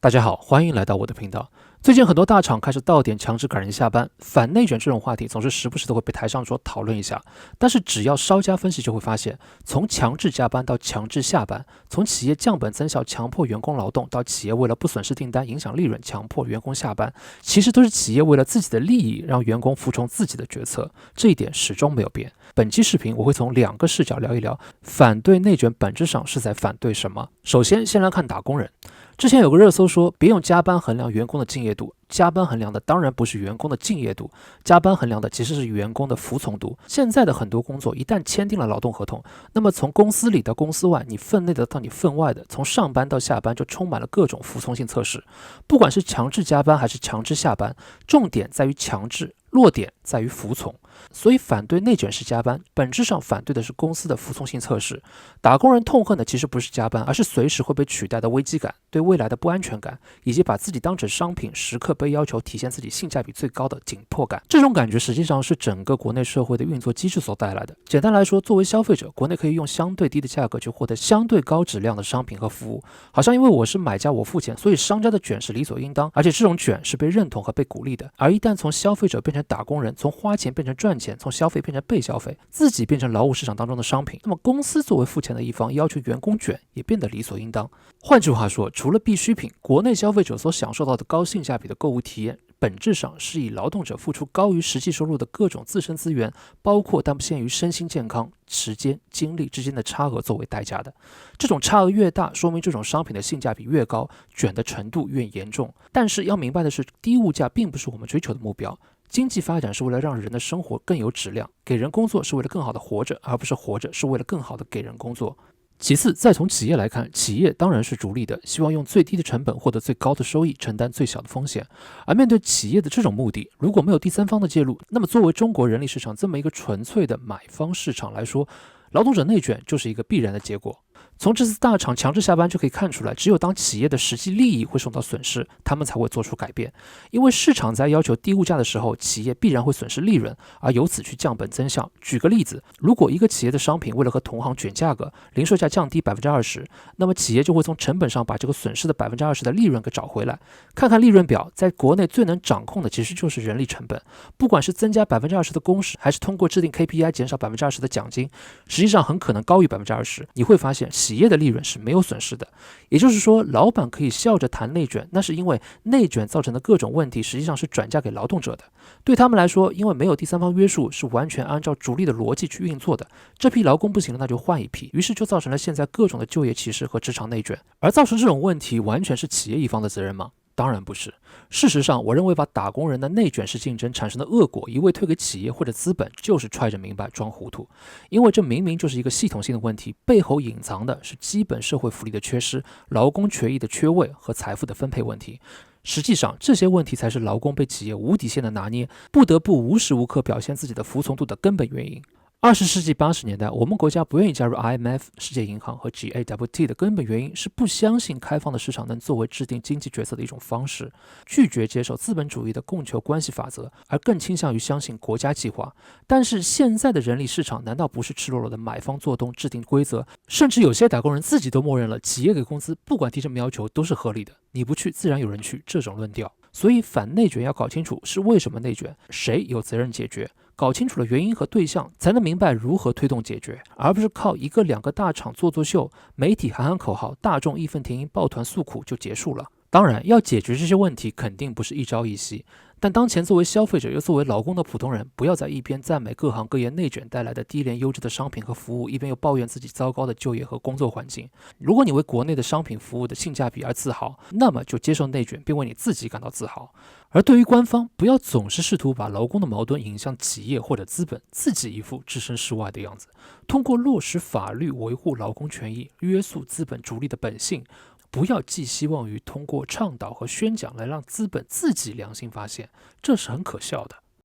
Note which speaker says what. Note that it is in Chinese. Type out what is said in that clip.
Speaker 1: 大家好，欢迎来到我的频道。最近很多大厂开始到点强制赶人下班，反内卷这种话题总是时不时的会被抬上桌讨论一下。但是只要稍加分析，就会发现，从强制加班到强制下班，从企业降本增效强迫员工劳动，到企业为了不损失订单、影响利润强迫员工下班，其实都是企业为了自己的利益让员工服从自己的决策，这一点始终没有变。本期视频我会从两个视角聊一聊，反对内卷本质上是在反对什么。首先，先来看打工人。之前有个热搜说，别用加班衡量员工的敬业度，加班衡量的当然不是员工的敬业度，加班衡量的其实是员工的服从度。现在的很多工作一旦签订了劳动合同，那么从公司里到公司外，你分内的到你分外的，从上班到下班就充满了各种服从性测试。不管是强制加班还是强制下班，重点在于强制，落点在于服从。所以反对内卷式加班，本质上反对的是公司的服从性测试。打工人痛恨的其实不是加班，而是随时会被取代的危机感，对未来的不安全感，以及把自己当成商品，时刻被要求体现自己性价比最高的紧迫感。这种感觉实际上是整个国内社会的运作机制所带来的。简单来说，作为消费者，国内可以用相对低的价格去获得相对高质量的商品和服务，好像因为我是买家我付钱，所以商家的卷是理所应当，而且这种卷是被认同和被鼓励的。而一旦从消费者变成打工人，从花钱变成赚钱，从消费变成被消费，自己变成劳务市场当中的商品，那么公司作为付钱的一方，要求员工卷也变得理所应当。换句话说，除了必需品，国内消费者所享受到的高性价比的购物体验，本质上是以劳动者付出高于实际收入的各种自身资源，包括但不限于身心健康、时间、精力之间的差额作为代价的。这种差额越大，说明这种商品的性价比越高，卷的程度越严重。但是要明白的是，低物价并不是我们追求的目标。经济发展是为了让人的生活更有质量，给人工作是为了更好的活着，而不是活着是为了更好的给人工作。其次，再从企业来看，企业当然是逐利的，希望用最低的成本获得最高的收益，承担最小的风险。而面对企业的这种目的，如果没有第三方的介入，那么作为中国人力市场这么一个纯粹的买方市场来说，劳动者内卷就是一个必然的结果。从这次大厂强制下班就可以看出来，只有当企业的实际利益会受到损失，他们才会做出改变。因为市场在要求低物价的时候，企业必然会损失利润，而由此去降本增效。举个例子，如果一个企业的商品为了和同行卷价格，零售价降低20%，那么企业就会从成本上把这个损失的20%的利润给找回来。看看利润表，在国内最能掌控的其实就是人力成本，不管是增加20%的工时，还是通过制定 KPI 减少20%的奖金，实际上很可能高于20%。你会发现企业的利润是没有损失的，也就是说，老板可以笑着谈内卷，那是因为内卷造成的各种问题实际上是转嫁给劳动者的。对他们来说，因为没有第三方约束，是完全按照逐利的逻辑去运作的。这批劳工不行了，那就换一批，于是就造成了现在各种的就业歧视和职场内卷。而造成这种问题，完全是企业一方的责任吗？当然不是。事实上，我认为把打工人的内卷式竞争产生的恶果一味推给企业或者资本，就是揣着明白装糊涂。因为这明明就是一个系统性的问题，背后隐藏的是基本社会福利的缺失、劳工权益的缺位和财富的分配问题。实际上，这些问题才是劳工被企业无底线的拿捏，不得不无时无刻表现自己的服从度的根本原因。20世纪80年代，我们国家不愿意加入 IMF、世界银行和 GAWT 的根本原因是不相信开放的市场能作为制定经济决策的一种方式，拒绝接受资本主义的供求关系法则，而更倾向于相信国家计划。但是现在的人力市场难道不是赤裸裸的买方做东制定规则？甚至有些打工人自己都默认了企业给工资不管提什么要求都是合理的，你不去自然有人去这种论调。所以反内卷要搞清楚是为什么内卷，谁有责任解决，搞清楚了原因和对象，才能明白如何推动解决，而不是靠一个两个大厂做秀，媒体喊喊口号，大众义愤填膺抱团诉苦就结束了。当然，要解决这些问题肯定不是一朝一夕，但当前作为消费者又作为劳工的普通人，不要在一边赞美各行各业内卷带来的低廉优质的商品和服务，一边又抱怨自己糟糕的就业和工作环境。如果你为国内的商品服务的性价比而自豪，那么就接受内卷，并为你自己感到自豪。而对于官方，不要总是试图把劳工的矛盾引向企业或者资本，自己一副置身事外的样子。通过落实法律维护劳工权益，约束资本逐利的本性，不要寄希望于通过倡导和宣讲来让资本自己良心发现，这是很可笑的。